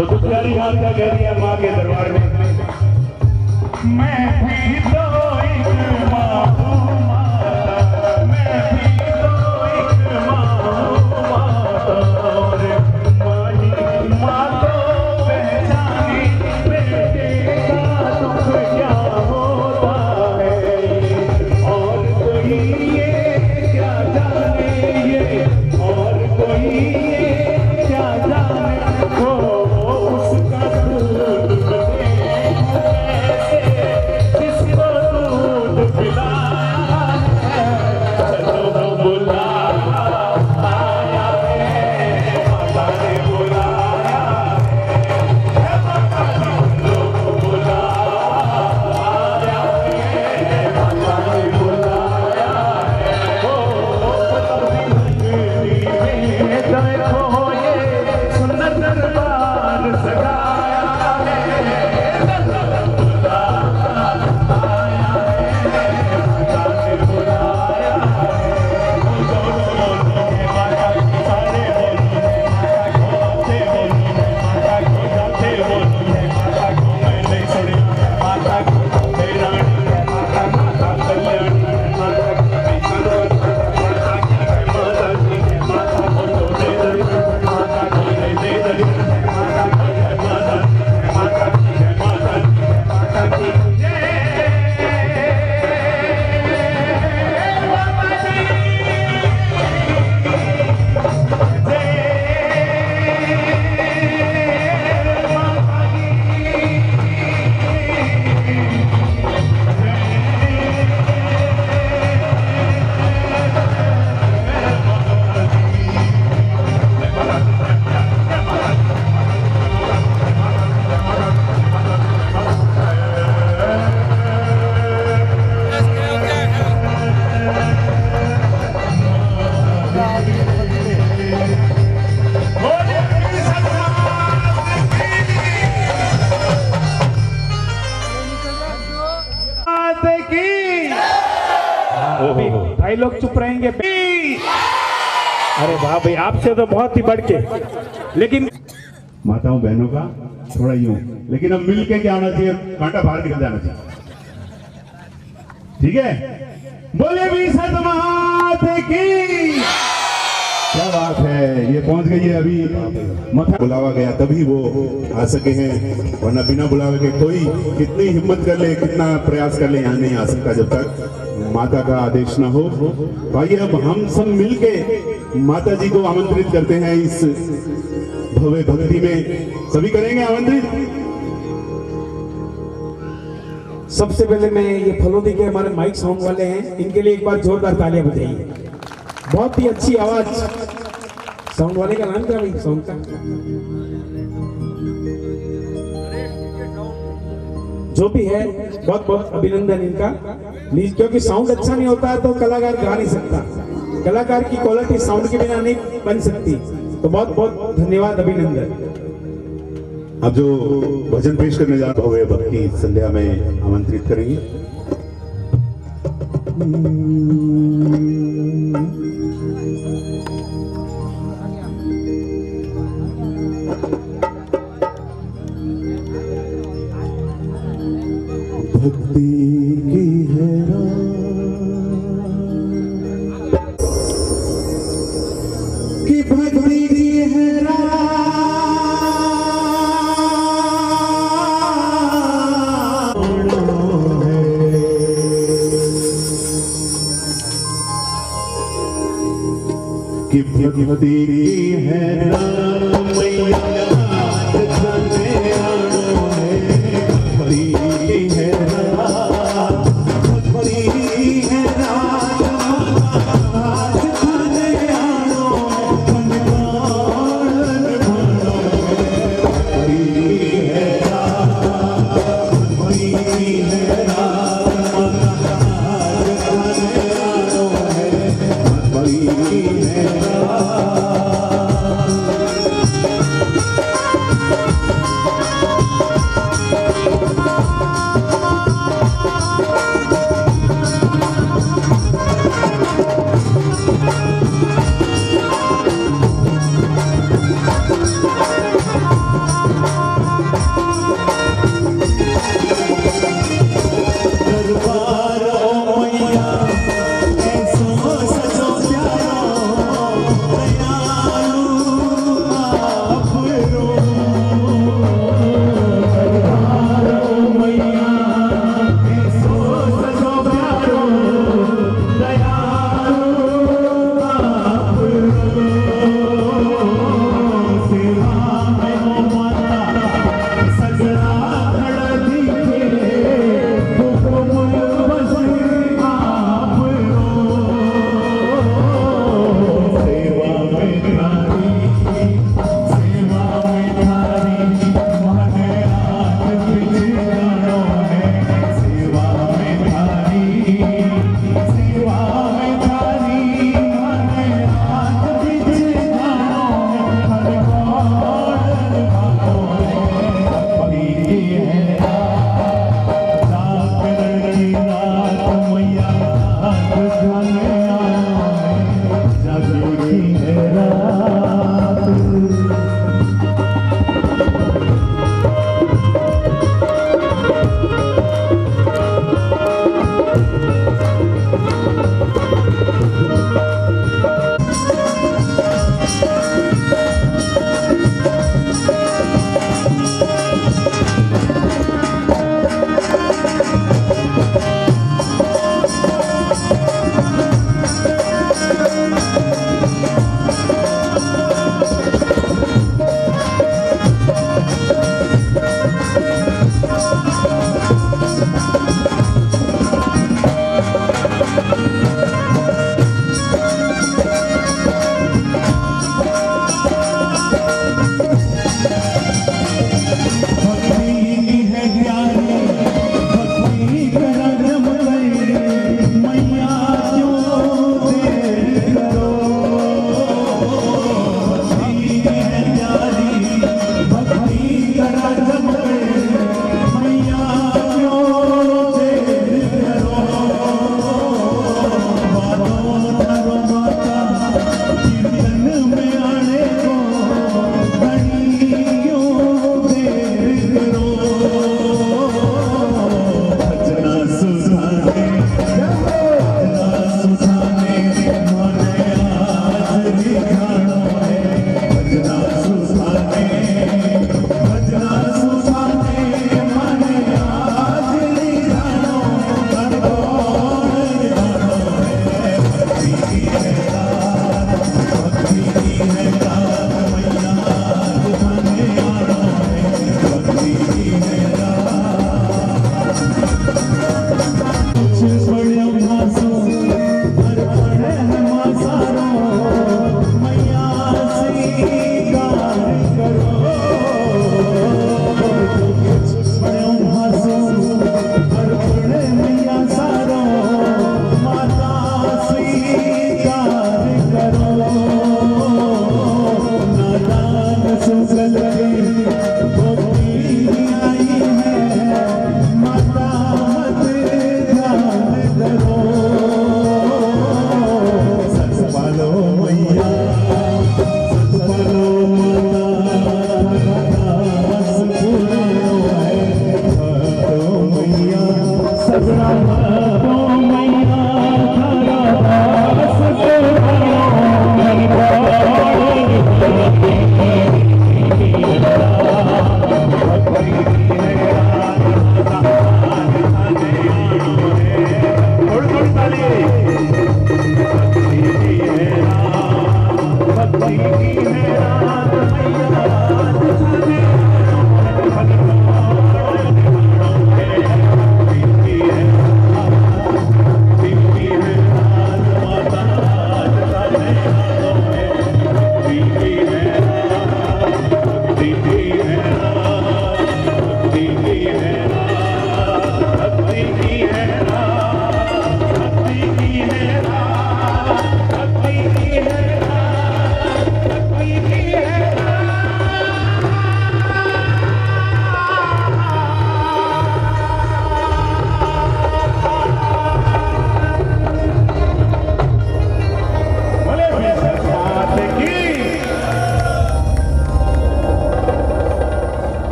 तो दुखियारी माँ क्या कह रही है माँ के दरबार में? मैं भी तो एक माँ हूँ माता, मैं भी तो एक माँ हूँ माता, और माँ ही माँ को पहचाने बेटे का दुख क्या होता है, और कोई ये क्या जाने, ये और कोई ये क्या जाने, उसका दूध किसको दूध पिलाया है, चलो बुलाया आया है, माता ने बुलाया है, माता ने बुलाया आया है, माता ने बुलाया है, देखो ये सुंदर दरबार सजाया है, बुलाया आया है, माता ने बुलाया है, सारे बोली है माता को, जाते बोली है माता को, मैंने सुनी माता को, रानी है माता, माता कल्याणी है माता की, माता जी है माता को तो दे दे, माता को दे दे, माता की है माता की है माता की है माता की भाई लोग चुप रहेंगे। अरे वाह भाई, आपसे तो बहुत ही बढ़ के, लेकिन माताओं बहनों का थोड़ा यूं, लेकिन अब मिल के क्या होना चाहिए, कांटा बाहर निकल जाना चाहिए, ठीक है? बोले भी सतमात की क्या बात है, ये पहुंच गई है अभी मथा बुलावा गया तभी वो आ सके हैं, वरना बिना बुलावे के कोई कितनी हिम्मत कर ले, कितना प्रयास कर ले, यहाँ नहीं आ सकता जब तक माता का आदेश ना हो। भाई अब हम सब मिलके माता जी को आमंत्रित करते हैं इस भव्य भक्ति में, सभी करेंगे आमंत्रित। सबसे पहले मैं ये फलोदी के हमारे माइक साउंड वाले हैं, इनके लिए एक बार जोरदार तालियां बजाइए। बहुत ही अच्छी आवाज। साउंड वाले का नाम क्या भाई? साउंड का जो भी है, बहुत बहुत अभिनंदन इनका, क्योंकि साउंड अच्छा नहीं होता है तो कलाकार गा नहीं सकता, कलाकार की क्वालिटी साउंड के बिना नहीं बन सकती, तो बहुत बहुत धन्यवाद, अभिनंदन। अब जो भजन पेश करने जा रहे हुए भक्ति संध्या में आमंत्रित करेंगे। भक्ति की है कि भक्ति की है कि भक्ति की है मैया है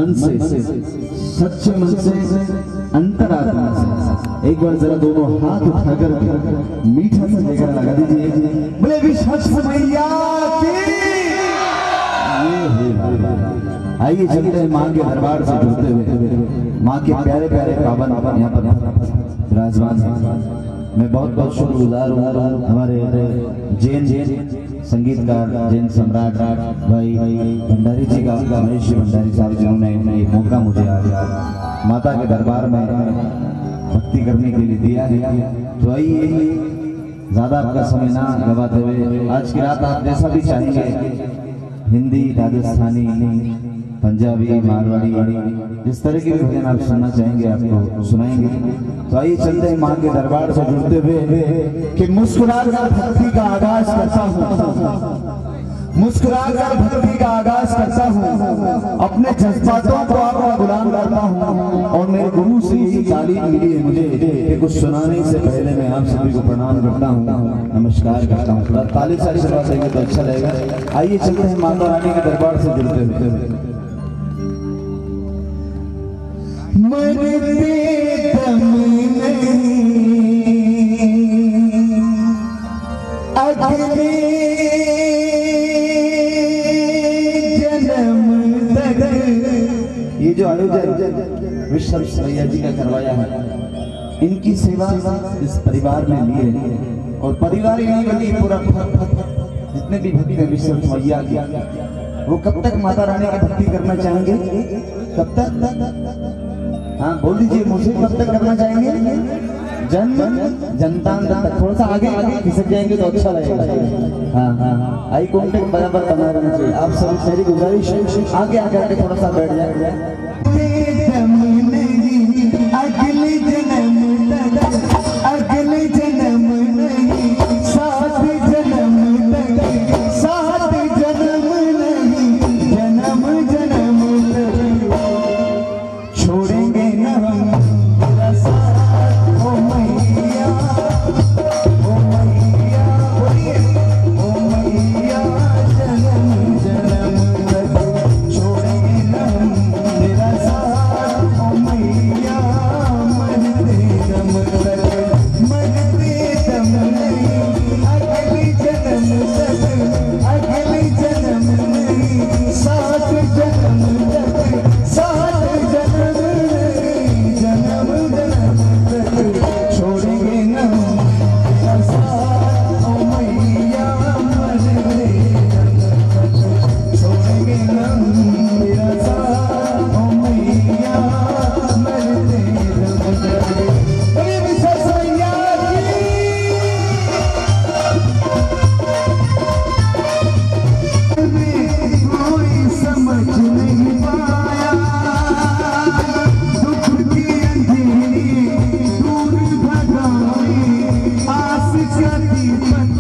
मन से, सच्चे मन से, अंतरात्मा से एक बार जरा दोनों हाथ उठाकर मीठा सा जयकारा लगा दीजिए। बोले विश्व मैया की। आइए चलते हैं माँ के दरबार से जुड़ते हुए। माँ के प्यारे प्यारे पावन यहाँ पर विराजमान हैं। मैं बहुत बहुत शुक्रगुजार हूँ हमारे जैन संगीतकार, जैन सम्राट भाई भंडारी जी का, महेश भंडारी साहब जिन्होंने ये मौका मुझे आज माता के दरबार में भक्ति करने के लिए दिया है। तो आइए ज्यादा आपका समय ना गवाते हुए आज की रात आप जैसा भी चाहेंगे, हिंदी, राजस्थानी, पंजाबी, मारवाड़ी, जिस तरह की भजन आप सुनना चाहेंगे आपको सुनाएंगे। तो आइए चलते हैं माँ के दरबार से जुड़ते हुए कि मुस्कुराकर भक्ति का आगाज करता हूँ, मुस्कुराकर भक्ति का आगाज करता हूँ, अपने जज्बातों को आपका गुलाम करता हूँ। और मेरे गुरु से यही तालीम मिली है मुझे कि कुछ सुनाने से पहले मैं आप सभी को प्रणाम करता हूँ, नमस्कार करता हूँ। ताली सारी सभा देंगे तो अच्छा लगेगा। आइए चलते हैं माता रानी के दरबार से जुड़ते हुए। मरते दम अगले जन्म तक। ये जो आयोजन विश्व मैया जी का करवाया है, इनकी सेवा इस परिवार में ली है। और परिवार ही नहीं बल्कि पूरा जितने भी भक्त हैं विश्व मैया की, वो कब तक माता रानी की भक्ति करना चाहेंगे? कब तक? हाँ बोल दीजिए मुझे, कब तक करना चाहेंगे? जन्म जनतान तक। थोड़ा सा आगे आगे खिसक जाएंगे तो अच्छा लगेगा। हाँ, आई कांटेक्ट बराबर बना रहना चाहिए। आप सब मेरी गुजारिश आगे आगे आके थोड़ा सा बैठ जाए। अगले जन्म तक, अगले जन्म नहीं, सात जन्म तक, सात जन्म नहीं, जन्म जन्म तक छोड़ेंगे न हम तेरा साथ। ओ मैया, ओ मैया, बोलिए ओ मैया, जन्म जन्म तक छोड़ेंगे न हम तेरा साथ। ओ मैया, मरते दम तक, मरते दम नहीं, अगले जन्म तक, अगले जन्म नहीं, सात जन्म तक, सात जन्म नहीं, जन्म जन्म तक छोड़ेंगे न हम तेरा साथ। ओ मैया, मरते दम तक छोड़ेंगे न हम तेरा साथ। ओ मैया, मरते दम तक। अरे विश्व मैया की। कोई समझ नहीं पाया दुख की अंधेरी दूर भगाए, आस का दीपक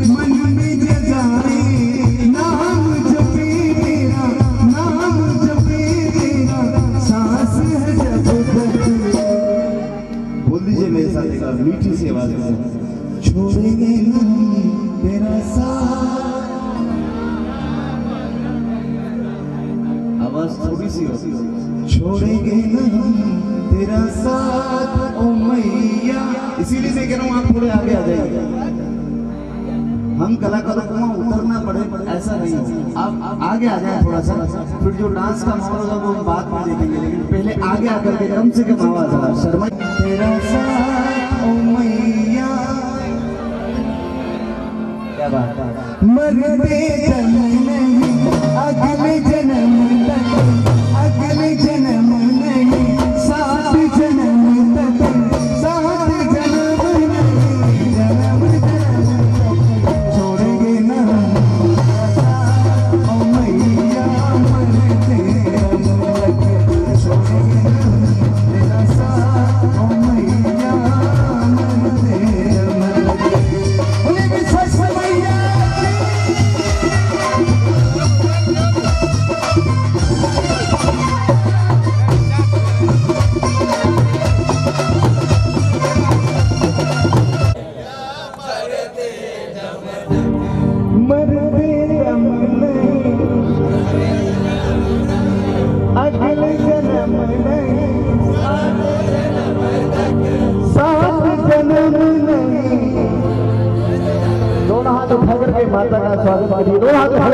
मन में जगाए, नाम जपे तेरा, नाम जपे तेरा, सांस है जब तक। बोल दीजिए मेरे साथ एक बार मीठी सी आवाज में, छोड़ेंगे हम तेरा साथ। आवाज थोड़ी सी होती है, छोड़ेंगे न हम तेरा साथ। ओ मैया, इसीलिए मैं कह रहा हूँ आप थोड़े आगे आ जाइए। हम कलाकारों को वहाँ उतरना पड़े ऐसा नहीं है, आप आगे आ जाए थोड़ा सा। फिर जो डांस का माहौल होगा वो हम बाद में देखेंगे, लेकिन पहले आगे आकर के कम से कम आवाज आ शर्मा। तेरा साथ ओ मैया, क्या बात है। मरते दम नहीं, अगले जन्म तक, अगले जन्म नहीं, सात जन्म तक, सात जन्म नहीं, जन्म जन्म तक छोड़ेंगे न हम तेरा साथ। ओ मैया, मरते दम तक छोड़ेंगे न हम तेरा साथ। ओ मैया, मरते दम तक। बोले विश्व मैया की।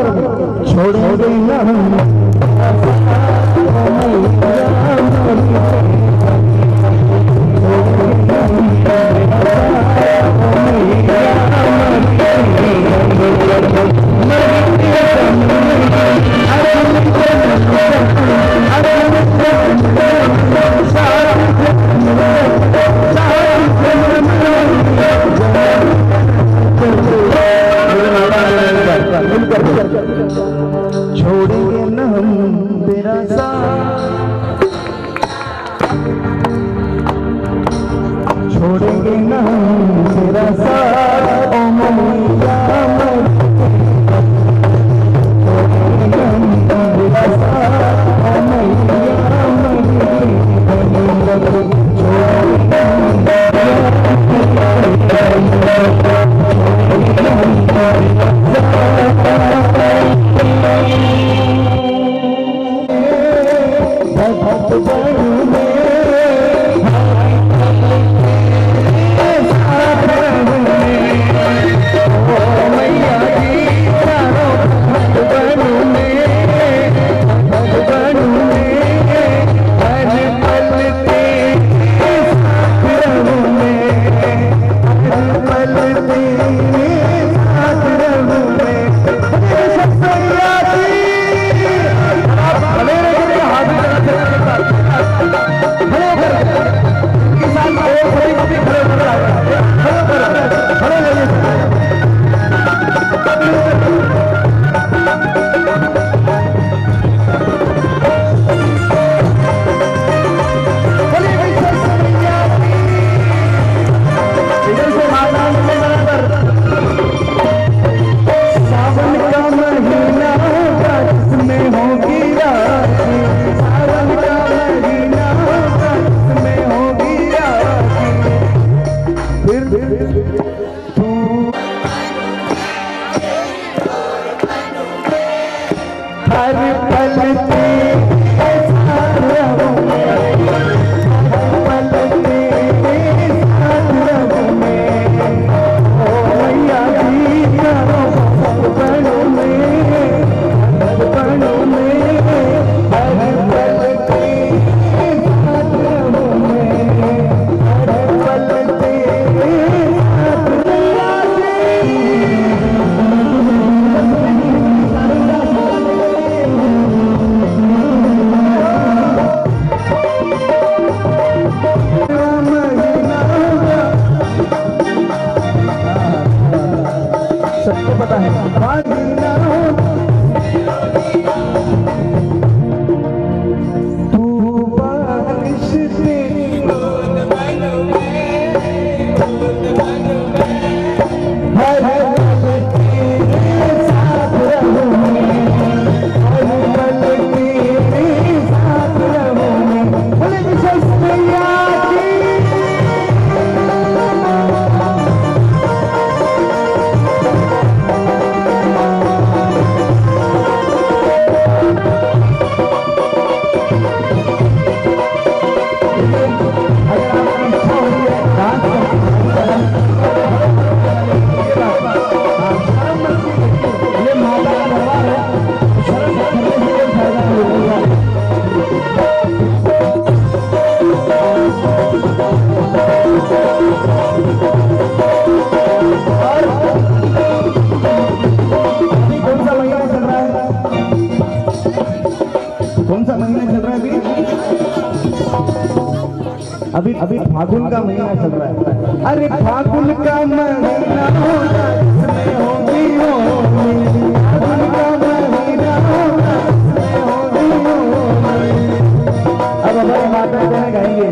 छोड़ेंगे ना छोड़ेंगे न हम तेरा साथ, छोड़ेंगे न हम तेरा साथ, ओ मैया तेरा साथ, ओ अभी फागुन का महीना चल रहा है। अरे फागुन का महीना होगा इसमें होगी होली, फागुन का महीना होगा इसमें होगी होली। अब हमारे माता बहन गाएंगे।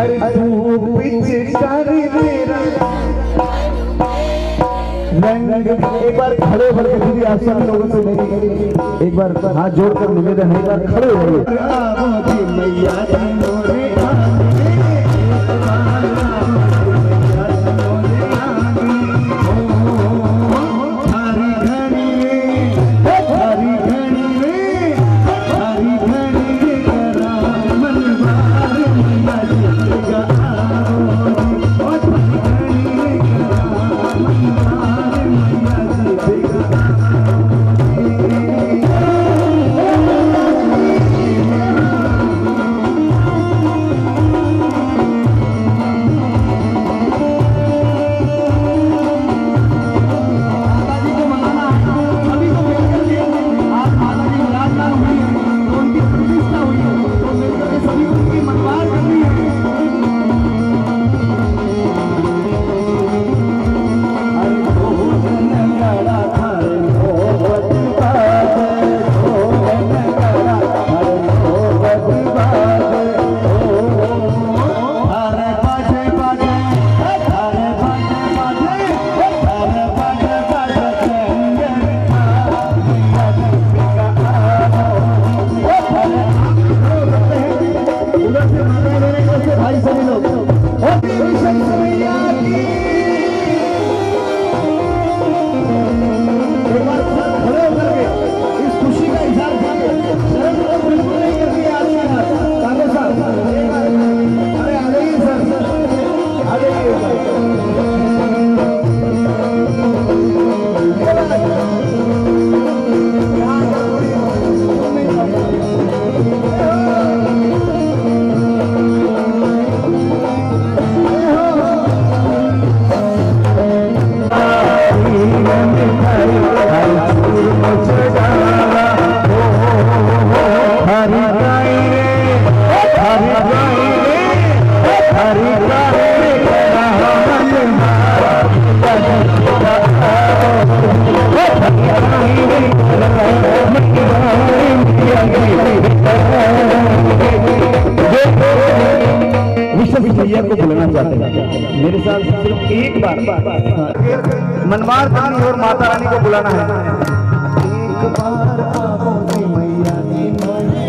अरे तू पिचकारी तेरा रंग, एक बार खड़े होकर के दीदी आप सभी लोगों से मेरी एक बार हाथ जोड़कर निवेदन है, एक बार खड़े होइए। मैया बुलाना है। एक बार आओ रे मैया जी मारे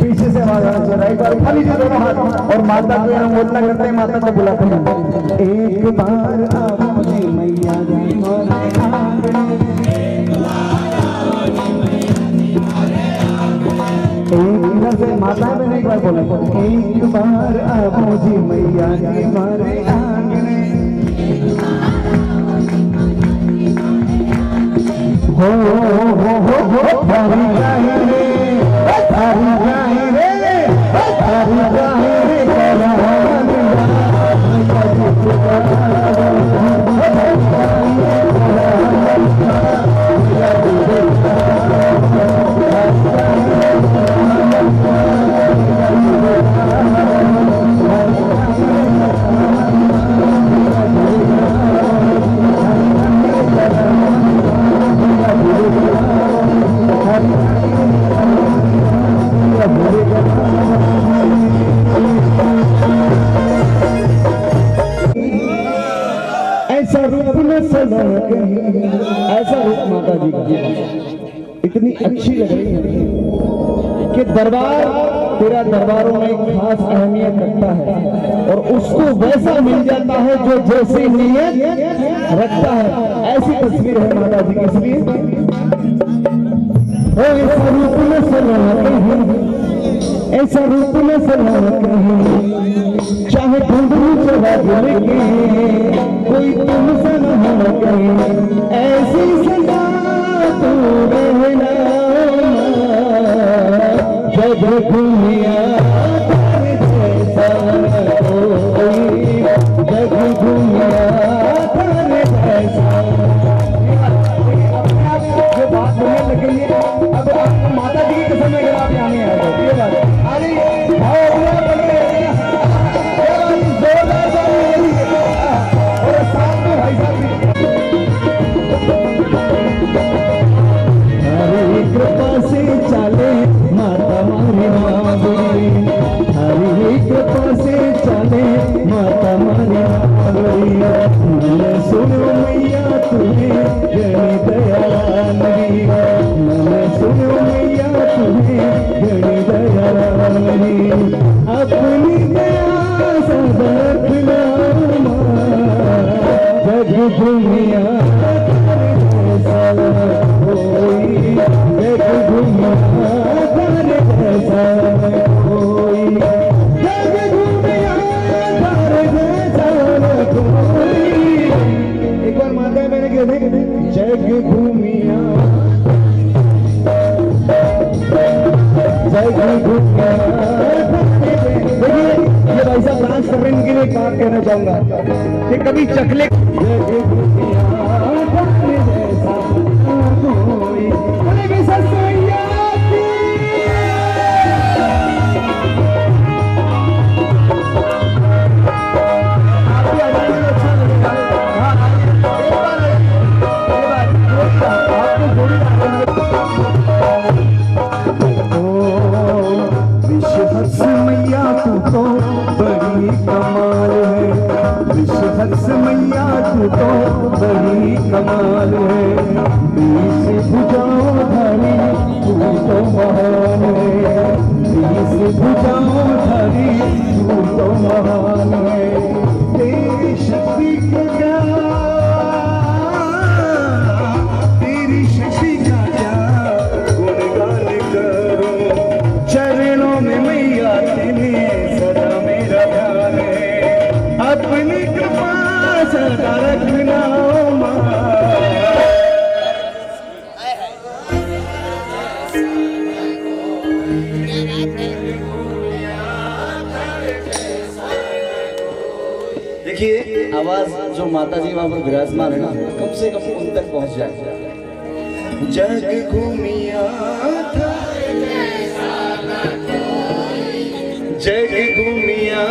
पीछे से आवाज आना चाहिए, राइट और खाली से दोनों हाथ, और माता को हम बोलना करते हैं, माता को बुलाते हैं। एक बार आओ रे मैया जी मारे इधर से माता में एक बार बोले, एक बार आओ जी मैया जी मारे आंगने हो थारी गाही रे थारी गाही रे थारी गाही रे ऐसा रूप न सदा कहीं, ऐसा रूप माता जी का इतनी अच्छी लग रही है कि दरबार तेरा दरबारों में एक खास अहमियत रखता है और उसको वैसा मिल जाता है जो जैसी नीयत रखता है। ऐसी तस्वीर है माता जी की, इसलिए ऐसा रूप न सदा कहीं, ऐसा रूप न सदा कहीं, चाहे घुंघरू चढ़ा के कोई तुमसे न हो कहीं, ऐसी सदा तू रहना जब दुनिया जैसा कोई, जब दुनिया जैसा। जो बात बोलने लगेंगे अब आपको माता जी की कसम अगर आप यहाँ नहीं आए तो ये बात अरे कृपा से चले माता मारी मावरी, हरी कृपा से चले माता मारी मावरी, मैंने सुनो मैया तुम्हें गणी दयाली, मैंने सुनो मैया तुम्हें गणी दयाली, अपनी दया सदा रखना जग दुनिया एक बार माता है मैंने कहा जग भूमिया जग भूमिया। देखिए ये भाई साहब डांस कर रहे हैं, इनके लिए एक बात कहना चाहूंगा कि कभी चकले जग भूमिया मैया तू तो बड़ी कमाल है, विश्वहर्ष मैया तू तो बड़ी कमाल है, बीस भुजाओं धरी तू तो महान है, बीस भुजाओं धरी तू तो महान है, तेरी शक्ति का क्या, तेरी शक्ति का क्या गुणगान करो, चरणों में मैया तेरे सदा मेरा ध्यान है, अपनी कृपा सदा रखना माँ। देखिए आवाज जो माता जी वहां पर विराजमान है ना, कम से कम उन तक पहुंच जाए। जग घूमिया था जग घूमिया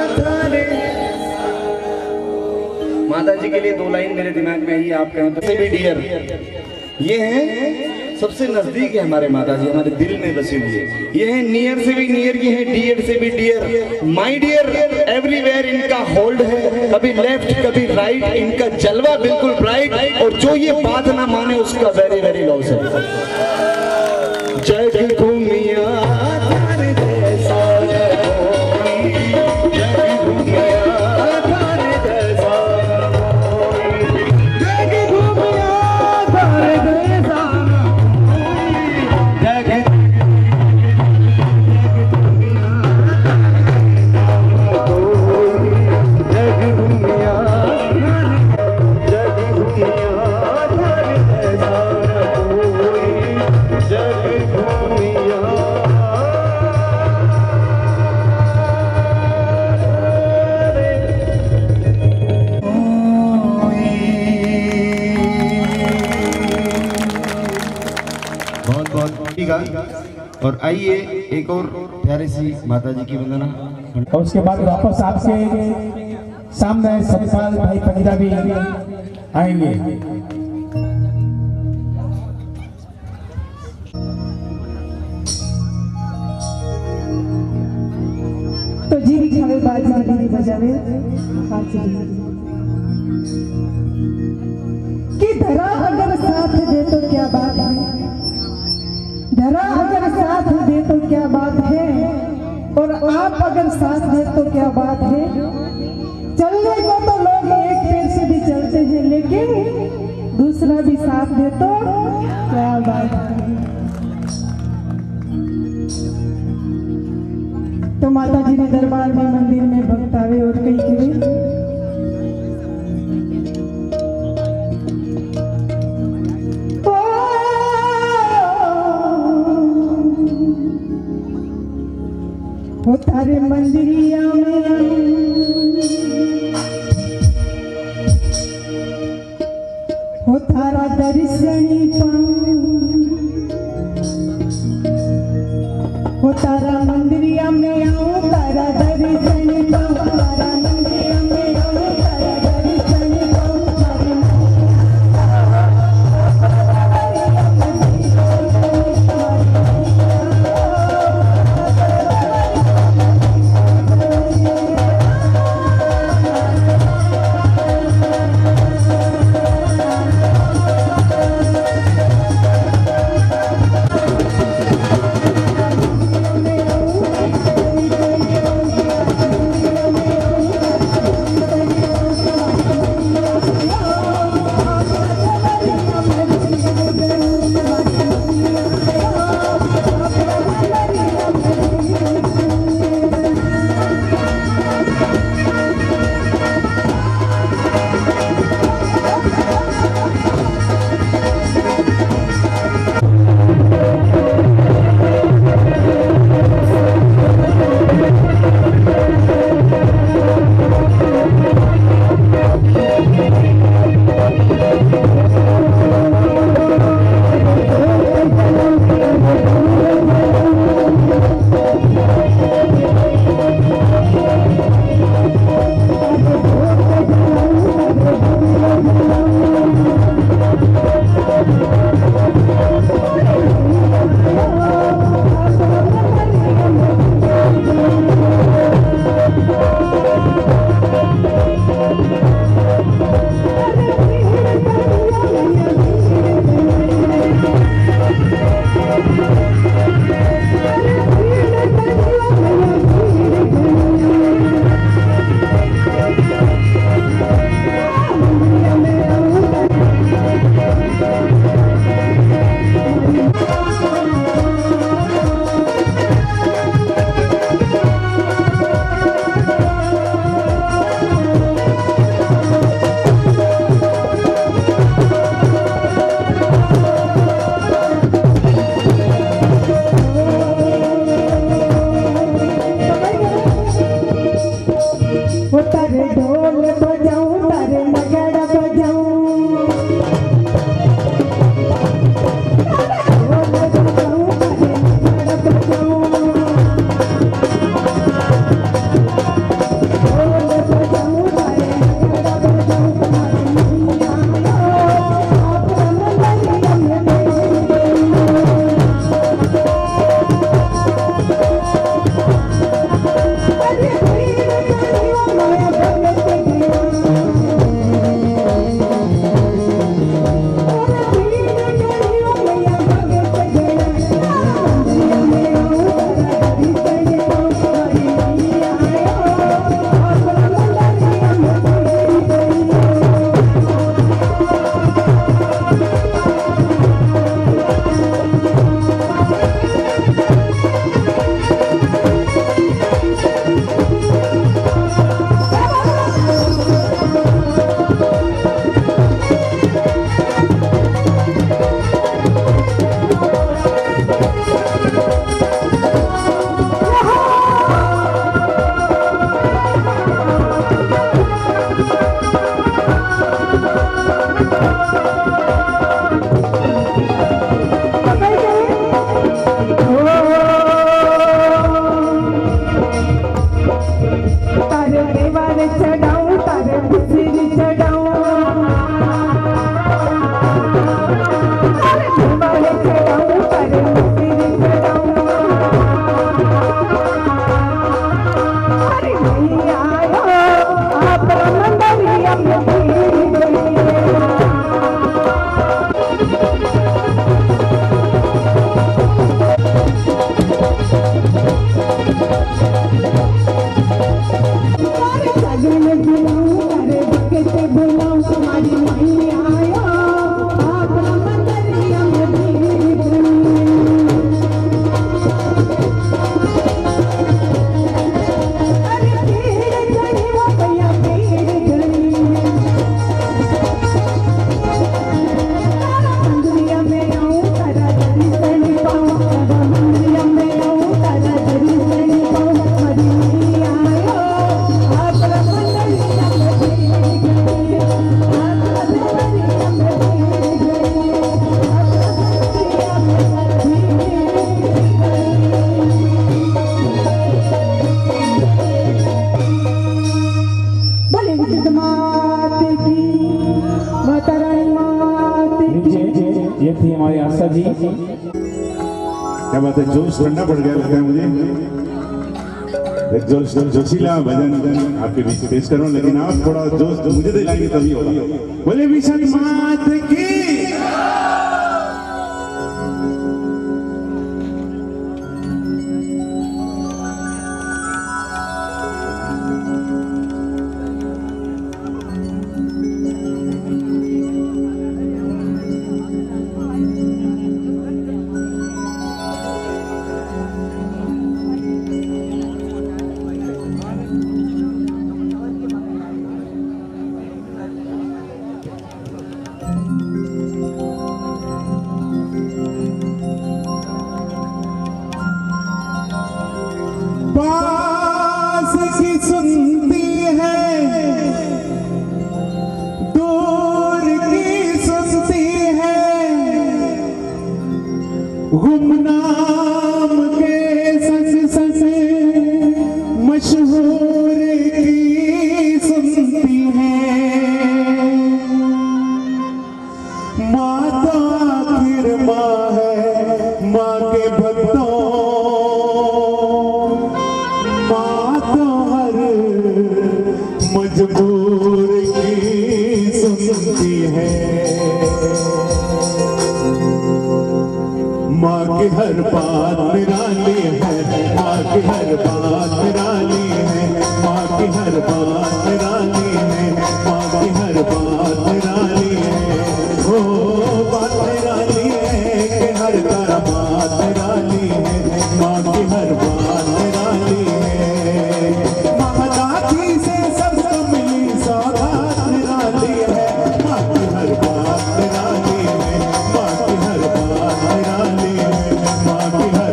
था रे। माता जी के लिए दो लाइन मेरे दिमाग में आई, आप कहें तो से भी डियर। ये है सबसे नजदीक है हमारे माता जी, हमारे दिल में बसी हुई है। ये है नियर से भी नियर, ये है डियर से भी डियर, माय डियर एवरीवेयर इनका होल्ड है, कभी लेफ्ट कभी राइट, इनका जलवा बिल्कुल ब्राइट, और जो ये बात ना माने उसका वेरी वेरी लॉस है। जग घूमिया तारे जैसा कोई, जग घूमिया तारे जैसा कोई, जग घूमिया तारे जैसा कोई, जग बहुत बहुत ठीक है। और आइए एक और प्यारी सी माता जी की वंदना। और उसके बाद वापस आपके सामने सतपाल भाई पंजाबी आएंगे। तो जी छावे बाजी बजावे हाथ से कि धरा अगर साथ दे तो क्या बात है, धरा अगर साथ दे तो क्या बात है, और आप अगर साथ दे तो क्या बात है। चलने को तो लोग एक पैर से भी चलते हैं, लेकिन दूसरा भी साथ दे तो क्या बात है। तो माता जी ने दरबार में मंदिर में भक्तावे और कई के हो तारे मंदिरिया में, हो तारा दर्शनी पाऊं, हो तारा मंदिरिया में आऊं, तारा दर्शनी पाऊं, तारा मंदिरिया में आऊं, तारा दर्शनी पाऊं, तारे में थी हमारी आशा जी। क्या बात है, जोश ठंडा पड़ गया लगता है मुझे। एक जोशीला भजन आपके बीच पेश करूं, लेकिन आप थोड़ा जोश जो मुझे दिलाएंगे तभी होगा। बोले विशाल मात की। पास की सुनती है, दूर की सुनती है, गुमनाम के संग संग मशहूर की सुनती है। माँ तो आखिर माँ है, माँ के भक्तों मजबूर की सुनती है। माँ की हर बात निराली है, माँ की हर बात निराली है, माँ की हर बात निराली है, माँ की हर बात निराली है। ओ बात निराली है कि हर तरह बात निराली है, माँ की हर बात निराली है। महादाती से सबको मिली सौगात निराली है, माँ की हर बात निराली है, माँ की हर बात निराली है, माँ की हर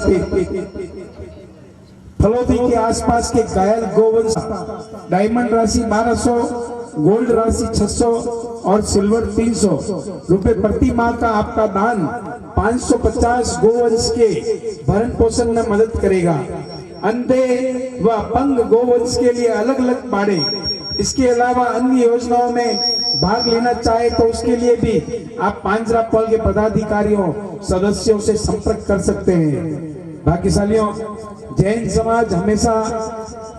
समर्पित फलोदी के आसपास के घायल गोवंश डायमंड राशि 1200, गोल्ड राशि 600 और सिल्वर 300 रुपए प्रति माह का आपका दान 550 गोवंश के भरण पोषण में मदद करेगा। अंधे व अपंग गोवंश के लिए अलग अलग बाड़े, इसके अलावा अन्य योजनाओं में भाग लेना चाहे तो उसके लिए भी आप पांजरापोल के पदाधिकारियों सदस्यों से संपर्क कर सकते हैं। भाग्यशालियों, जैन समाज हमेशा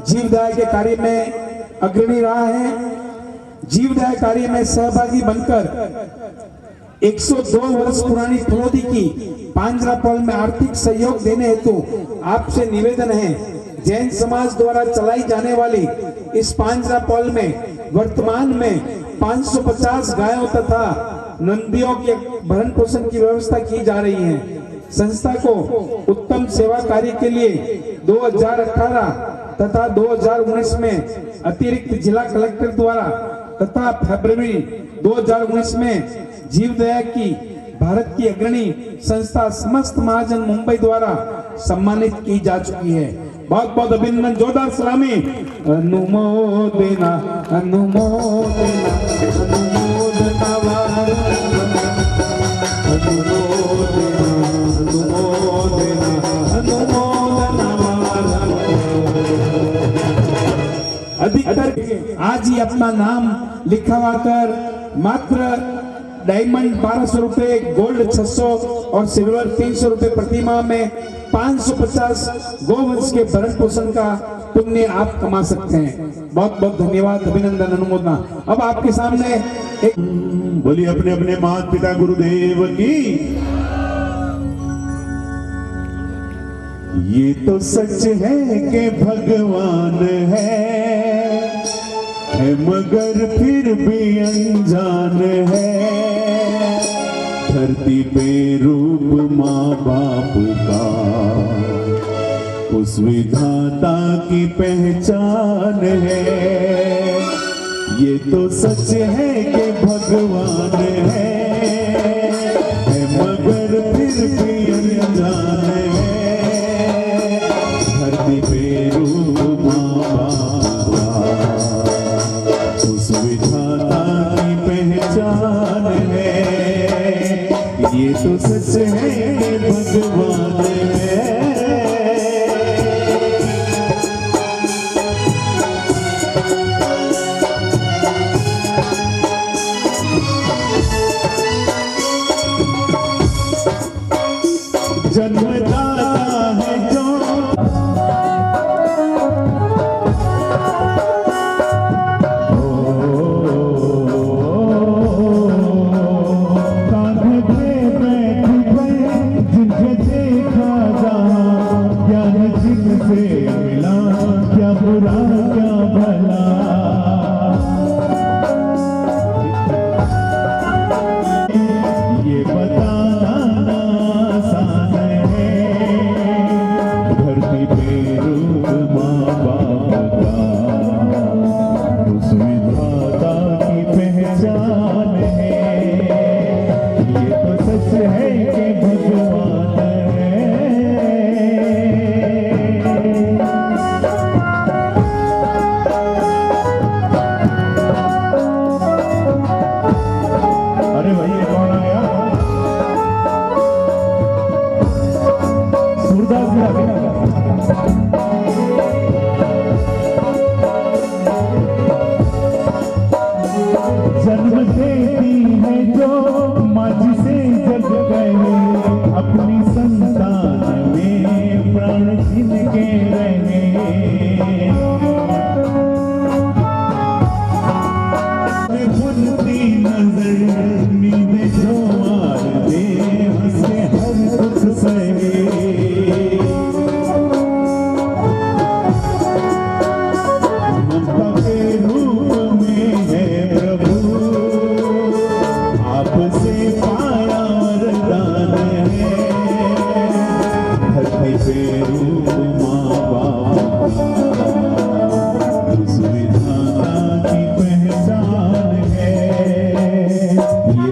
जीवदया के कार्य में अग्रणी रहा है। जीवदया कार्य में सहभागी बनकर 102 वर्ष पुरानी फलोदी की पांजरापोल में आर्थिक सहयोग देने हेतु आपसे निवेदन है। जैन समाज द्वारा चलाई जाने वाली इस पांजरापोल में वर्तमान में 550 गायों तथा नंदियों के भरण पोषण की व्यवस्था की जा रही है। संस्था को उत्तम सेवा कार्य के लिए 2018 तथा 2019 में अतिरिक्त जिला कलेक्टर द्वारा तथा फरवरी 2019 में जीवदया की भारत की अग्रणी संस्था समस्त महाजन मुंबई द्वारा सम्मानित की जा चुकी है। बहुत बहुत अभिनंदन, जोरदार सलामी। अनुमोदना अनुमोदना अनुमोदना अधिकतर आज ही अपना नाम लिखवा कर मात्र डायमंड 1200 रुपए, गोल्ड 600 और सिल्वर 300 रुपए प्रति माह में 550 गोवंश के भरण पोषण का पुण्य आप कमा सकते हैं। बहुत बहुत धन्यवाद, अभिनंदन, अनुमोदना। अब आपके सामने एक बोलिए अपने अपने माता पिता गुरुदेव की। ये तो सच है कि भगवान है मगर फिर भी अनजान है। धरती पे रूप माँ बाप का उस विधाता की पहचान है। ये तो सच है कि भगवान है मगर फिर भी अनजान है। धरती पे रूप माँ बाप का उस विधाता की पहचान है। ये तो सच है कि भगवान है। जन्मदाता है जो कांधे पे बैठ गए जिनसे देखा जहाँ, ज्ञान जिनसे मिला क्या बुरा क्या भला। ये बताना आसान है, धरती पे रूप माँ बाप का उस विधाता की पहचान है। ये तो सच है कि भगवान है। अरे भाई ये कौन आ गया? सूरदास जी आ गए। जन्म देती है जो माँ जिसे जग गए, अपनी संतान में प्राण जिनके रहे। बुनती नजर नींद जो मार दे, हंसे हर दुख सहे। ममता के रूप में है प्रभु, आपसे पाया वरदान है। धरती पे रूप माँ बाप का उस विधाता की पहचान है। ये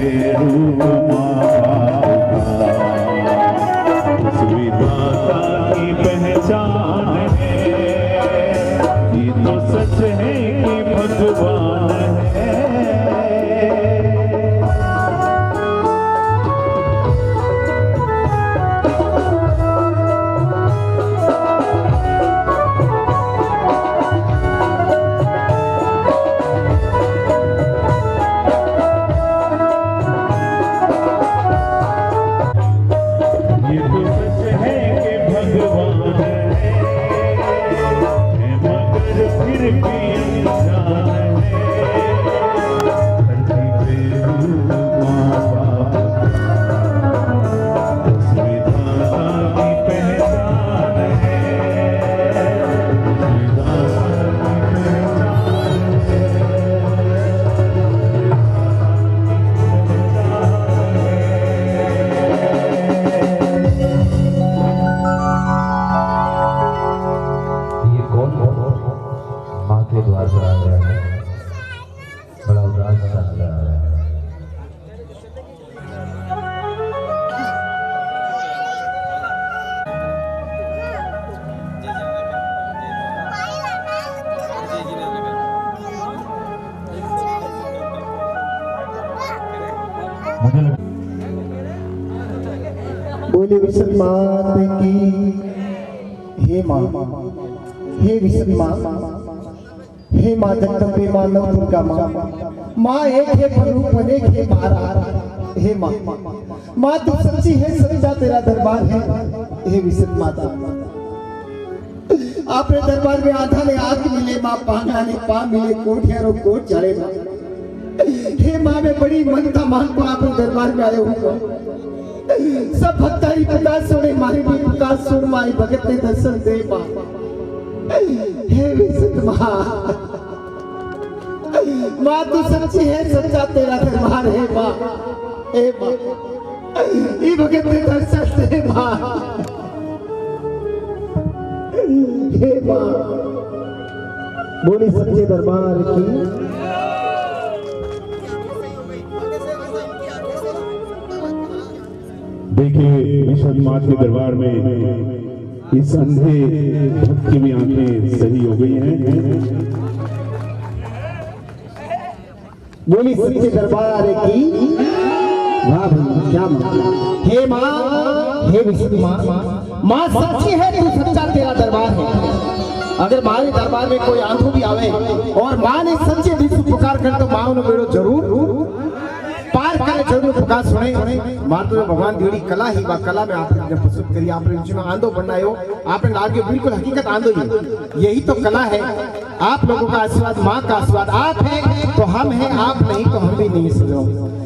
रूप उस विधाता की पहचान है। ये तो सच है कि भगवान है। ये तो सच है कि भगवान है, मगर फिर भी इंसान है। धरती पे रूप माँ बाप उस विधाता की पहचान है। विधाता की ये कौन माँ के द्वार पर आ गया है, बड़ा उदास सा नजर आ रहा है। बोले विशद मात की हे माँ, हे विशद माँ, हे माँ जगदम्बे माँ नव दुर्गा माँ, माँ एक है रूप अनेक है महाराज। हे माँ, माँ तू सच्ची है, सच्चा तेरा दरबार है। हे विशद माता, आपने दरबार में आधा ने आंख मिले माँ, पांगा ने पा मिले, कोठियारों कोट चढ़े माँ। हे माँ मैं बड़ी मनता मान को आपने दरबार में आए हूँ। सब भक्तारी पुकार सुने, मारी भी पुकार सुन, माई भगत ने दर्शन दे माँ। हे विशुद्ध माँ, माँ तू सच्ची है, सच्चा तेरा दरबार है माँ। हे माँ ये भगत ने दर्शन दे माँ। हे माँ बोली सच्चे दरबार की। देखिए विशद माँ के दरबार में इस अंधे भक्त की भी आंखें सही हो गई हैं। बोली सच्चे दरबार की। वाह भैया क्या माँ। हे माँ, हे विशुद्ध माँ, माँ सच्ची है तू, सच्चा तेरा दरबार है। अगर माँ के दरबार में कोई आंधू भी आवे और माँ ने सच्चे दिल से पुकार कर तो माँ उन्हें बेड़ो जरूर पार करे, जरूर पुकार सुने। माँ तो भगवान दीड़ी कला ही बा, कला में आपने प्रस्तुत करी, आपने बीच में आंधो बनायो, आपने लागे बिल्कुल हकीकत आंधो ही। यही तो कला है। आप लोगों का आशीर्वाद, माँ का आशीर्वाद, आप हैं तो हम हैं, आप नहीं तो हम भी नहीं। सुनो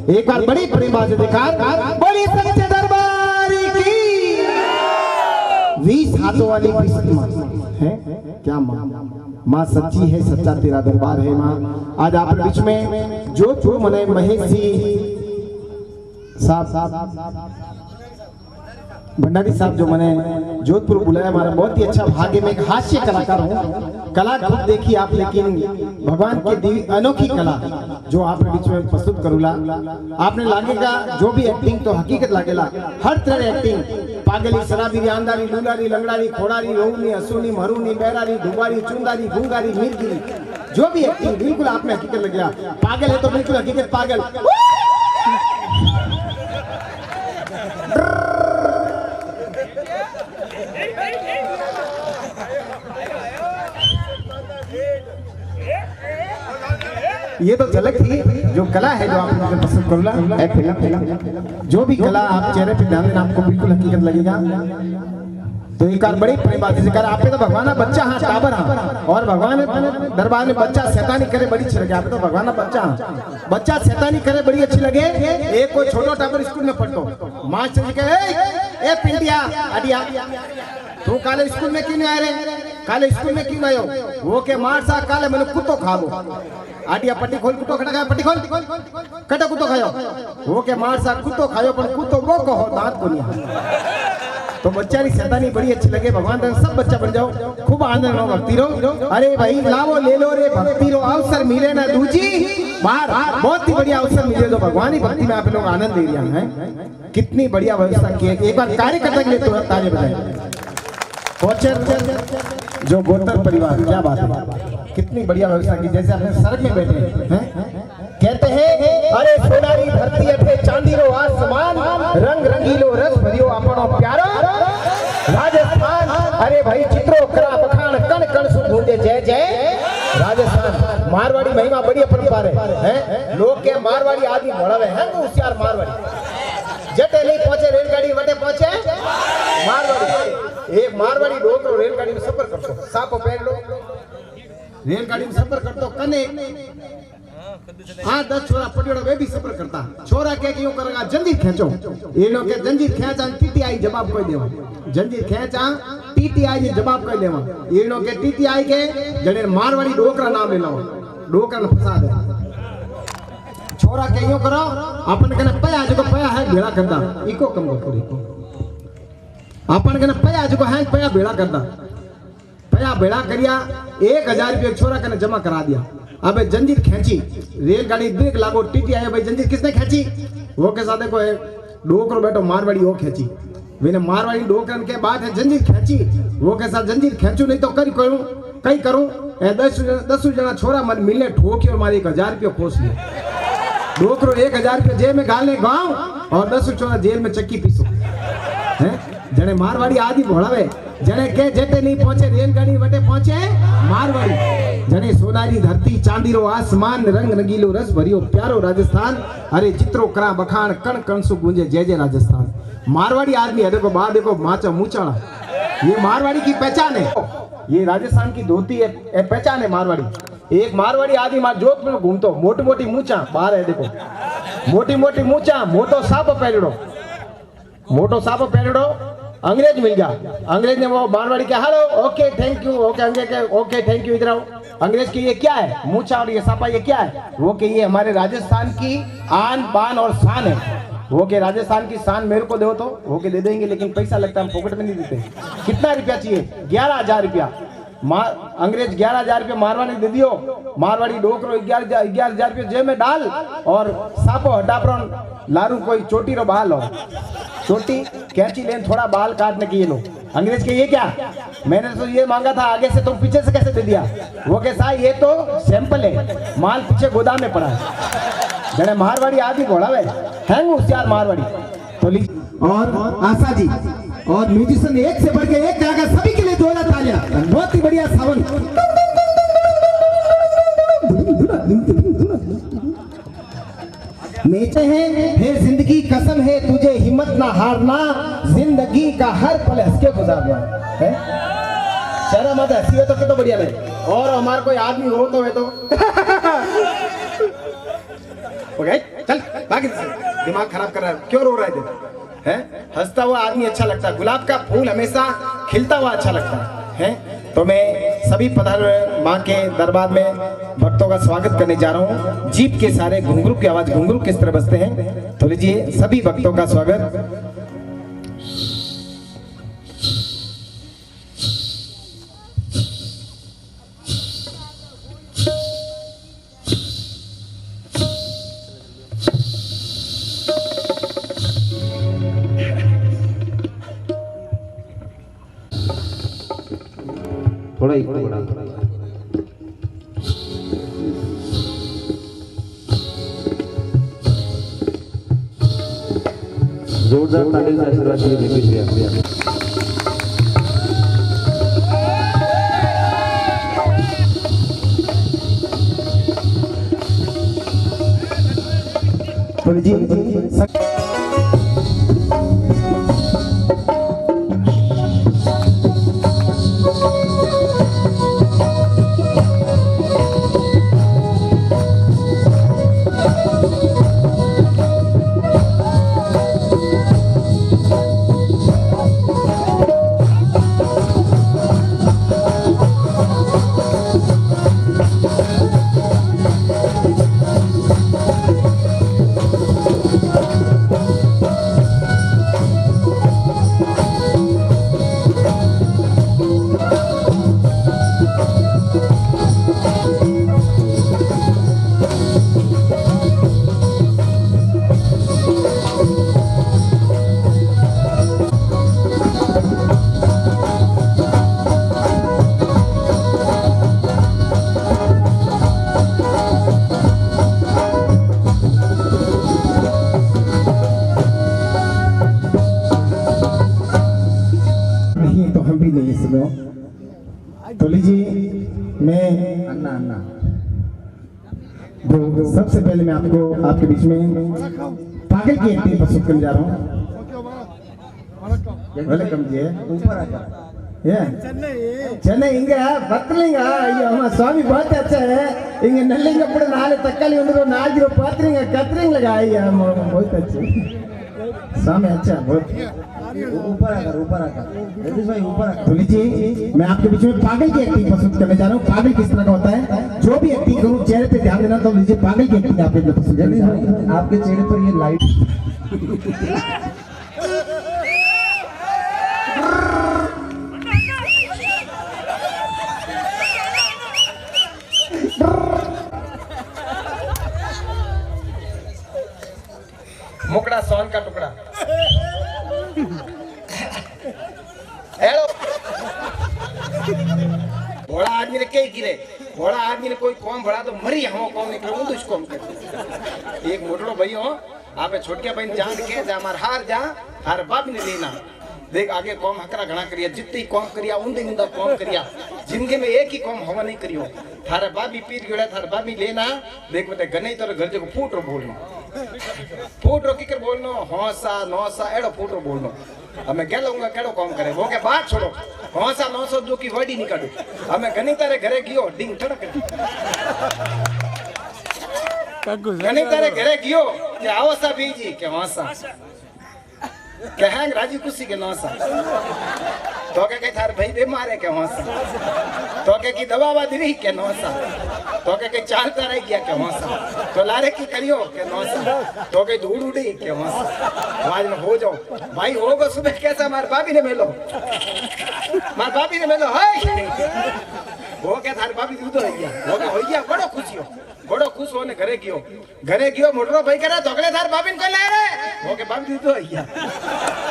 एक बार बड़ी प्रेम बात दिखार, बोली सच्चे दरबार की। 20 हाथों वाली विशुद्ध माँ है क्या माँ। माँ सच्ची है, सच्चा तेरा दरबार है माँ। आज आपके बीच में जोधपुर मने महेश जी साहब भंडारी साहब जो मैंने जोधपुर बुलाया, हमारा बहुत ही अच्छा भाग्य में एक हास्य कलाकार हूँ। कला खूब देखी आप, लेकिन भगवान की दी अनोखी कला जो आपने बीच में प्रस्तुत करूला, आपने लागेगा जो भी एक्टिंग तो हकीकत लागेला। हर तरह एक्टिंग, पागली, शराबी, अंधारी, लूलारी, लंगड़ारी, खोड़ारी, रोहनी, असुनी, मरूनी, बैरारी, डुबारी, चुंदारी, भूंगारी, मिर्गी, जो भी एक्टिंग बिल्कुल आप में हकीकत लग गया। पागल है तो बिल्कुल हकीकत पागल। ये तो झलक थी जो कला है जो आप पसंद करूला। जो भी कला आप चेहरे पे ध्यान देना, आपको बिल्कुल हकीकत लगेगा। तो एक बार बड़ी प्रेम बात है, आप पे तो भगवान बच्चा हाँ टाबर हाँ, और भगवान दरबार में बच्चा शैतानी करे बड़ी अच्छी लगे। आप तो भगवान बच्चा शैतानी करे बड़ी अच्छी लगे। एक कोई छोटा टाबर स्कूल में पढ़तो, मास्टर जी कहे ए पिंडिया अडिया तू काले स्कूल में क्यों नहीं आए रे, काले स्कूल में क्यों आयो। वो के मार सा काले मैंने कुत्तो खावो। आटिया पट्टी खोल, कुत्तो खड़ा खाया, पट्टी खोल कटा कुत्तो खायो। वो के मार सा कुत्तो खायो, पर कुत्तो वो को हो दांत को नहीं। तो बच्चा की शैतानी बड़ी अच्छी लगे। भगवान सब बच्चा बन जाओ, खूब आनंद लो, भक्ति रो। अरे भाई लावो ले लो रे भक्ति रो, अवसर मिले ना दूजी बाहर बहुत ही बढ़िया अवसर मिले तो भगवान ही भक्ति में आप लोग आनंद ले रहे हैं। कितनी बढ़िया व्यवस्था की है। एक बार कार्यकर्ता के लिए तो ताली बजाएं। पहुंचे जो गोत्र परिवार, क्या बात है, कितनी बढ़िया व्यवस्था की। जैसे अपने सड़क में बैठे हैं, कहते हैं अरे सोनारी धरती अठे चांदी रो आसमान, रंग रंगीलो रस भरियो अपनो प्यारो राजस्थान। अरे भाई चित्रो करा बखान कण कण सु गूंजे जय जय राजस्थान। मारवाड़ी महिमा बड़ी अपरंपार है। लोग के मारवाड़ी आदमी भड़ावे हैं तो होशियार मारवाड़ी। जटे नहीं पहुंचे रेलगाड़ी वटे पहुंचे मारवाड़ी। एक मारवाड़ी डोकरो रेलगाड़ी में सफर करतो, सापो पहन लो, रेलगाड़ी में सफर करतो कने 8-10 छोरा पटियोड़ा वे भी सफर करता। छोरा के क्यों करेगा जंजीर खींचो, ये लोग के जंजीर खींचा टीटीआई जवाब कोई देवा, जंजीर खींचा टीटीआई ने जवाब कोई देवा। ये लोग के टीटीआई के जने मारवाड़ी डोकरा नाम ले लो, डोकरा ने फंसा दे। छोरा के क्यों करो अपन कने पया जो पया है भेड़ा करदा, इको कम करो, इको अपन कने पया जो है पया भेड़ा करदा, पया भेड़ा करिया 1000 रुपये छोरा कने जमा करा दिया। अबे जंजीर खींची, रेलगाड़ी ब्रेक लागो, टीटी आया, भाई जंजीर किसने खींची? वो के साथ देखो डोकरो बैठो मारवाड़ी वो खींची। मैंने मारवाड़ी डोकरन के बाद है जंजीर खींची, वो के साथ जंजीर खींचू नहीं तो कई करूं 10 जना छोरा मन मिलने ठोकी और मारी 1000 रुपये खोस लिए। डोकरो 1000 रुपये जेब में गालने गाँव और 10 छोरा जेल में चक्की पीसो है। जने मारवाड़ी आदि भोड़ावे, जने के जेटे नहीं पहुंचे रेलगाड़ी वटे पहुंचे मारवाड़ी। जने सोनारी धरती चांदी रो आसमान, रंग रंगीलो रस भरियो प्यारो राजस्थान। अरे चित्रो करा बखान कण कण सु गूंजे जय जय राजस्थान। मारवाड़ी आदमी है, देखो बाहर देखो माचा मूचाड़ा, ये मारवाड़ी की पहचान है। ये राजस्थान की धोती है, पहचान है मारवाड़ी। एक मारवाड़ी आदमी मार जोधपुर में घूमतो, मोटी मोटी मूचा बाहर है, देखो मोटी मोटी मूचा, मोटो साप पहनड़ो, मोटो साप पहनड़ो। अंग्रेज मिल गया, अंग्रेज ने वो मारवाड़ी के hello okay thank you, okay अंग्रेज के ओके थैंक यू, इधर आओ। अंग्रेज की ये क्या है मूछा और ये सापा, ये क्या है? वो कि ये हमारे राजस्थान की आन बान और शान है। वो के राजस्थान की शान मेरे को दो तो वो के दे देंगे, लेकिन पैसा लगता है, हम पॉकेट में नहीं देते। कितना रुपया चाहिए? 11,000 रुपया। अंग्रेज 11,000 रुपया मारवाड़ी दे दियो। मारवाड़ी डोकरो 11,000 रुपया जेब में डाल और सापो हटा पर लारू कोई चोटी रो बाल हो, चोटी कैंची लेन थोड़ा बाल काटने की ये लो। अंग्रेज के ये क्या, मैंने तो ये मांगा था, आगे से तुम पीछे से कैसे दे दिया? वो के साथ ये तो सैंपल है, माल पीछे गोदाम में पड़ा है। जने मारवाड़ी आदमी घोड़ावे हैं होशियार मारवाड़ी तो। और आशा जी और म्यूजिशियन एक से बढ़ के एक जाएगा, सभी के लिए 2,000 तालियां। बहुत ही बढ़िया सावन मेचे हैं, हे जिंदगी कसम है तुझे हिम्मत ना हारना, जिंदगी का हर पल हंस के गुजारना है। चलो मत हंसी हो तो कितना बढ़िया लगे। और हमारा कोई आदमी हो तो है तो ओके चल बाकी दिमाग खराब कर रहा है, क्यों रो रहा है? हंसता हुआ आदमी अच्छा लगता है, गुलाब का फूल हमेशा खिलता हुआ अच्छा लगता है। तो मैं सभी पधारे माँ के दरबार में भक्तों का स्वागत करने जा रहा हूँ। जीप के सारे घुंघरू की आवाज, घुंघरू किस तरह बजते हैं, तो लीजिए सभी भक्तों का स्वागत। थोड़ा ही बड़ा जोरदार ताली से आशीर्वाद दीजिए। तो सबसे पहले मैं आपको आपके बीच में पागल की एक्टिंग प्रस्तुत करने जा रहा हूँ। वेलकम जी। ऊपर आजा। चेन्नई इंगे बत्तलिंगा अम्मा स्वामी बहुत अच्छा है इंगे नल्लिंगा पूरे नाले तक्काली उनको नाल पात्रिंगा कतरिंग लगाई बहुत अच्छे स्वामी अच्छा बहुत ऊपर आकर तो लीजिए मैं आपके बीच में पागल की एक्टिंग प्रस्तुत करने जा रहा हूँ। पागल किस तरह का होता है, जो भी एक्टिंग करूँ चेहरे पे ध्यान देना। तो लीजिए पागल की एक्टिंग आपके लिए प्रस्तुत करने जा रहा हूँ। आपके चेहरे पर ये लाइट मुकड़ा सोन का टुकड़ा हेलो भोला आदमी ने कई गिरे भोला आदमी ने कोई कौम भड़ा तो मरी हम कौम निकलो तो इसको एक मोटरो भाई हो आप छोटके भाई जान के जा मार हार जा हार बाप ने लेना देख आगे कौम हकरा घना करिया जितनी कौम करिया उन्दे उन्दा कौम करिया जिंदगी में एक ही कौम हवा नहीं करियो थारे बाबी पीर गड़ा थारे बाबी लेना देख बते गने तो घर जो फूटरो बोलनो फूटरो किकर बोलनो हौसा नौसा एड़ो फूटरो बोलनो अब मैं कह लूंगा केड़ो कौम करे वो के बात छोड़ो हौसा नौसा जो की वर्डी निकालो अब मैं गनी तारे घरे गयो डिंग ठड़क गनी तारे घरे गयो के आओ सा बीजी के हौसा कहेंग राजी खुशी के नौसा तो के थार भाई बीमार है के हौसा तो के की दवा दी के नौसा तो के चालता रह गया के हौसा तो लारे की करियो के नौसा तो के धूड़ उड़ी के हौसा आज में हो जाओ भाई होगा सुबह कैसा मार भाभी ने मिलो मार भाभी ने मिलो हाय वो के थार भाभी दूध हो गया वो के हो गया बड़ो खुश होने घरे गयो मोटरो भाई करे धोकले थार भाभी को ले रे वो के भाभी दूध हो गया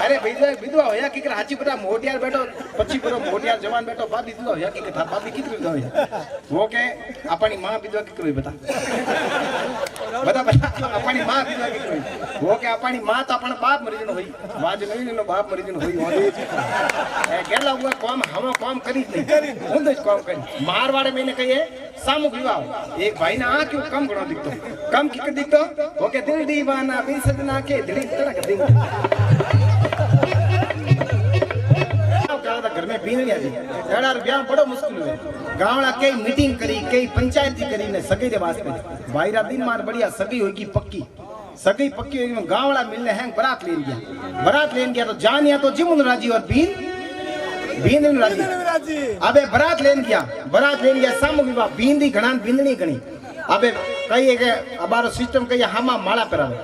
अरे विधवा होया कि हाची पूरा मोटियार बैठो 25 पूरा मोटियार जवान बैठो भाभी दूध होया कि थार भाभी कितनी विधवा होया वो के अपनी मां विधवा की करोई बता अपनी मां विधवा की करोई वो के अपनी मां तो अपन बाप मरी जनो होई वाज नहीं नो बाप मरी जनो होई होदे ए केला हुआ काम हम काम करी नहीं उन काम करी मारवाड़े में ने कहिए सामू विवाह एक भाई ना क्यों कम घणो दिखतो कम किक दिखतो वो के दिल दीवाना बिन सजना के दिल तड़क दिल घर में बीनड़ी आजी एड़ा ब्याह बड़ो मुश्किल है गावड़ा कई मीटिंग करी कई पंचायती करी ने सगे दे वास्ते भाईरा दिन मार बढ़िया सगी होगी पक्की सगी पक्की होगी गावड़ा मिलने हैं बारात लेन गया तो जानिया तो जिमुन राजी और बीन राजी अबे बारात लेन गया सामू विवाह बींदी घणान बींदनी घणी अबे कई के अबारो सिस्टम कई हामा माला परावे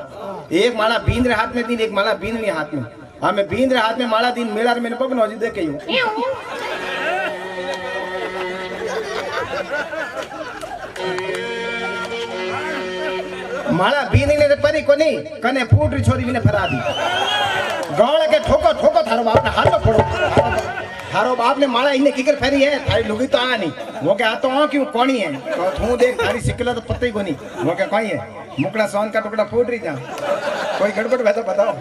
एक माला बींद रे हाथ में दिन एक माला बींदनी हाथ में हमें बींद रे हाथ में माला दिन मेलार में पगनो जी देखे माला बींदनी ने परी कोनी कने फूटरी छोरी ने फरा दी गावड़ा के ठोको थारो बाप ने हाथो फोड़ो थारो बाप ने माला इन्हें किकर फेरी है थारी लुगी तो आ नहीं वो के आ तो आ क्यों कौनी है तो तू देख थारी सिकला तो पत्ते ही कोनी वो के कोई है मुकड़ा सोन का टुकड़ा फूट रही जा कोई गड़बड़ है तो बताओ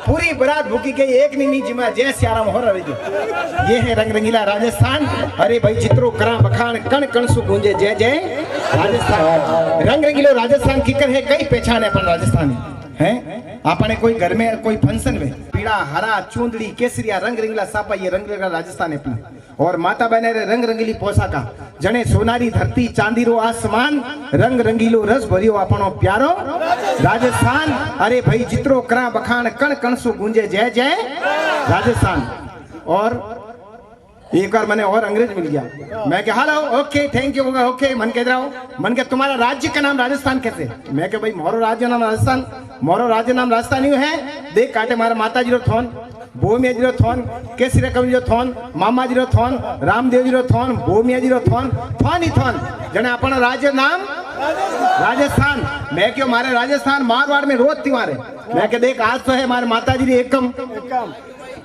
पूरी बारात भूखी गई एक नीनी जिमा जय सियाराम हो रही जो ये है रंग रंगीला राजस्थान। अरे भाई चित्रो करा बखान कण कण सु गूंजे जय जय राजस्थान रंग रंगीलो राजस्थान किकर है कई पहचान है अपन राजस्थानी हैं आपने कोई घर में कोई फंक्शन में पीला हरा चूंदड़ी केसरिया रंग रंगीला सापा ये रंग रंगीला राजस्थान है अपनी और माता बहने रे रंग रंगीली पोशाका जने सोनारी धरती चांदीरो आसमान रंग रंगीलो रस भरियो अपनो प्यारो राजस्थान। अरे भाई जित्रो करा बखान कण कण सु गूंजे जय जय राजस्थान। और एक बार मैंने और अंग्रेज मिल गया मैं क्या hello okay thank you okay मन कह रहा हूँ मन के तुम्हारा राज्य का नाम राजस्थान कैसे मैं क्या भाई मोरो राज्य नाम राजस्थान ही है देख काटे मारा माता जी रो थोन भूमिया जी रो थोन केसरी कवि जो थोन मामा जी रो थोन रामदेव जी रो थोन भूमिया जी रो थोन ही थोन जने अपना राज्य नाम राजस्थान। मैं क्यों मारे राजस्थान मारवाड़ में रोज त्योहार है मैं क्या देख आज तो है हमारे माता जी एकम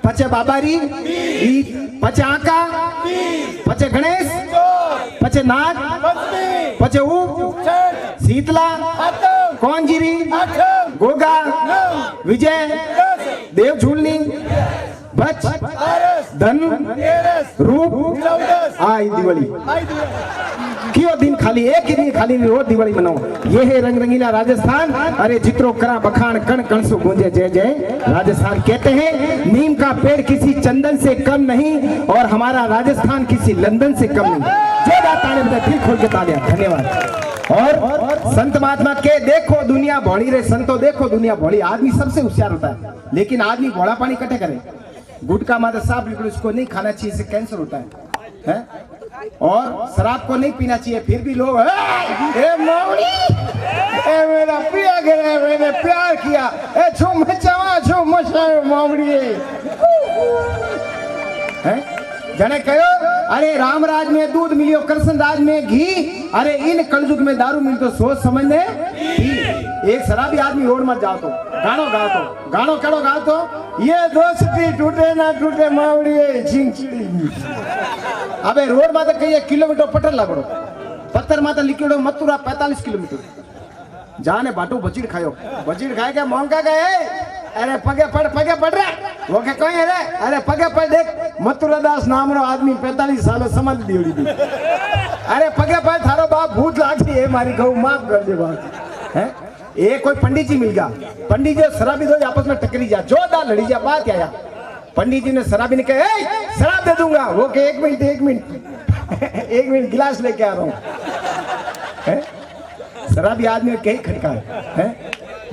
पचे बाबारी पचे आका पचे गणेश पचे नाग पचे ऊप शीतला कौनगिरी गोगा विजय देव झूलनी बच धन रूप आई दिवाली क्यों दिन खाली एक ही दिन खाली रोज दिवाली मनाओ। ये है रंग रंगीला राजस्थान। अरे जित्रो करा बखान कण कण सो गूंजे जय जय राजस्थान। कहते हैं नीम का पेड़ किसी चंदन से कम नहीं और हमारा राजस्थान किसी लंदन से कम नहीं। जोरदार ताली बजाए, दिल खोल के तालियां। धन्यवाद। और संत महात्मा के देखो दुनिया भोली रे संतो, देखो दुनिया भोली। आदमी सबसे होशियार होता है लेकिन आदमी भोला पानी कटे करे। गुटखा माता साहब बिल्कुल इसको नहीं खाना चाहिए, इससे कैंसर होता है? और शराब को नहीं पीना चाहिए, फिर भी लोग ए मेरा प्यार करे, मैंने प्यार किया, ए छो मचावा छो मचा मोमड़ी है। जने कहो अरे रामराज में दूध मिलियो, कृष्ण राज में घी, अरे इन कलयुग में दारू मिल तो सोच समझने। एक शराबी आदमी रोड मत जाओ तो गानो गा तो गानो कड़ो गा तो ये दोस्ती टूटे ना टूटे मावड़ी चिंची। अबे रोड माता कई किलोमीटर पटर लागड़ो, पत्थर माता लिखियो मथुरा 45 किलोमीटर। जाने बाटू बचीड़ खायो, बचीड़ खाए क्या मोंका गए। अरे पगे पड़ रहा वो क्या कोई है रे? अरे पगे पड़ देख मथुरा दास नाम रो आदमी 45 साल समाधि दियोड़ी थी। अरे पगे पड़ थारो बाप भूत लागी है मारी गऊ माफ कर दे बात है। ये कोई पंडित जी मिल गया, पंडित जी शराबी दो आपस में टकरी जा, जोरदार लड़ी जा। बात क्या यार, पंडित जी ने शराबी ने कहा शराब दे दूंगा। वो के एक मिनट गिलास लेके आ रहा हूँ। शराबी आदमी कहीं खटका है।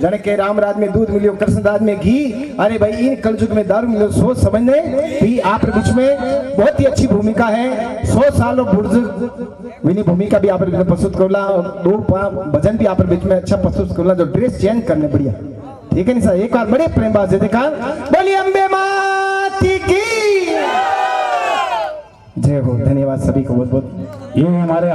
जने के रामराज में दूध मिलियो, कृष्ण राज में घी, अरे भाई इन कलयुग में दारू मिलियो सोच समझने भी। आप बीच में बहुत ही अच्छी भूमिका है। 100 साल बुजुर्ग विनी भूमिका भी आप प्रस्तुत करला, 2 भजन भी आप बीच में अच्छा प्रस्तुत करला, जो ड्रेस चेंज करने बढ़िया। ठीक है नहीं सर, एक बार बड़े प्रेम बात देखा। बोली अम्बे माती की जय हो। धन्यवाद सभी को बहुत बहुत। ये हमारे